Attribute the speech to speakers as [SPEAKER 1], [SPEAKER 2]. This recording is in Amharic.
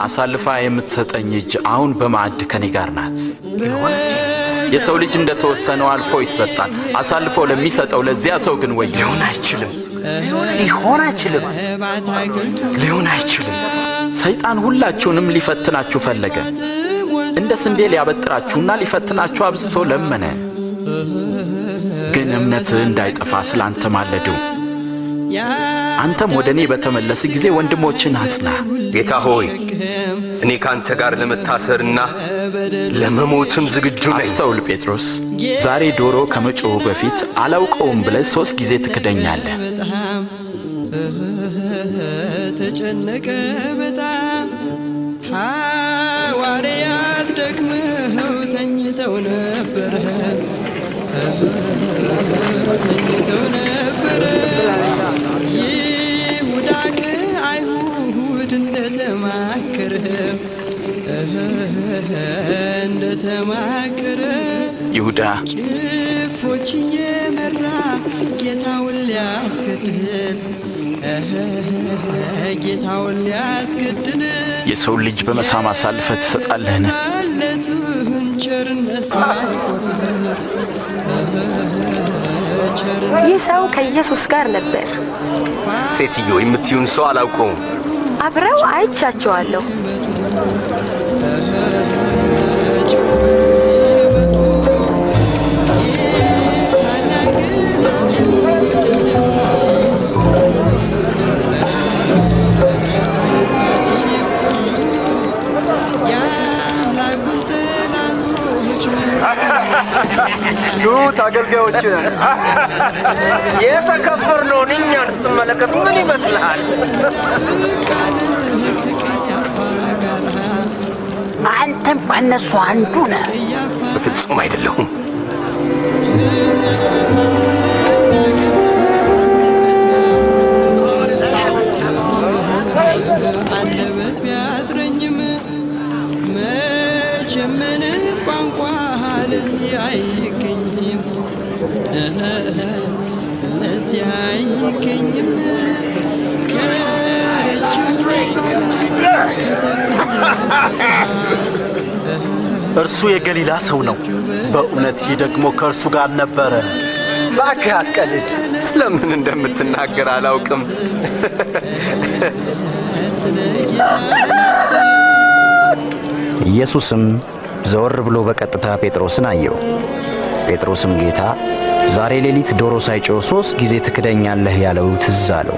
[SPEAKER 1] አሳልፋ የምትሰጠኝ እጅ አሁን በማዕድ ከኔ ጋር ናት። የሰው ልጅ እንደተወሰነው አልፎ ይሰጣል። አሳልፎ ለሚሰጠው ለዚያ ሰው ግን ወይ ሊሆን አይችልም። ሰይጣን ሁላችሁንም ሊፈትናችሁ ፈለገ። እንደ ስንዴ ሊያበጥራችሁና ሊፈትናችሁ አብዝቶ ለመነ። ግን እምነትህ እንዳይጠፋ ስላንተ ማለዱ። አንተም ወደኔ በተመለስ ጊዜ ወንድሞችን አጽና።
[SPEAKER 2] ጌታ ሆይ እኔ ካንተ ጋር ለመታሰርና ለመሞትም ዝግጁ ነኝ።
[SPEAKER 1] አስተውል ጴጥሮስ፣ ዛሬ ዶሮ ከመጮሁ በፊት አላውቀውም ብለህ 3 ጊዜ ትክደኛለህ።
[SPEAKER 3] ተጨነቀ በጣም ሐዋርያት ደክመው ተኝተው ነበር። ይሁዳ ከአይሁድ እንደተማከረ
[SPEAKER 1] ይሁዳ
[SPEAKER 3] ጭፎች እየመራ ጌታውን ሊያስገድል
[SPEAKER 1] የሰው ልጅ በመሳም አሳልፈህ ትሰጣለህን?
[SPEAKER 4] ይህ ሰው ከኢየሱስ ጋር ነበር።
[SPEAKER 2] ሴትዮ የምትዩን ሰው አላውቀውም።
[SPEAKER 4] አብረው አይቻቸዋለሁ።
[SPEAKER 5] ቱት አገልጋዮች ነን።
[SPEAKER 2] የተከበርነውን እኛን ስትመለከት ምን ይመስልሃል?
[SPEAKER 6] አንተም ከነሱ አንዱ ነህ።
[SPEAKER 2] በፍጹም አይደለሁም።
[SPEAKER 3] አንደበት ቢያጥረኝም መቼም ምንም ቋንቋ ለዚህ አይገኝም።
[SPEAKER 5] እርሱ የገሊላ ሰው ነው። በእውነት ይህ ደግሞ ከእርሱ ጋር ነበረ።
[SPEAKER 2] እባክህ አትቀልድ። ስለምን እንደምትናገር አላውቅም።
[SPEAKER 7] ኢየሱስም ዘወር ብሎ በቀጥታ ጴጥሮስን አየው። ጴጥሮስም ጌታ ዛሬ ሌሊት ዶሮ ሳይጮህ 3 ጊዜ ትክደኛለህ ያለው ትዝ አለው።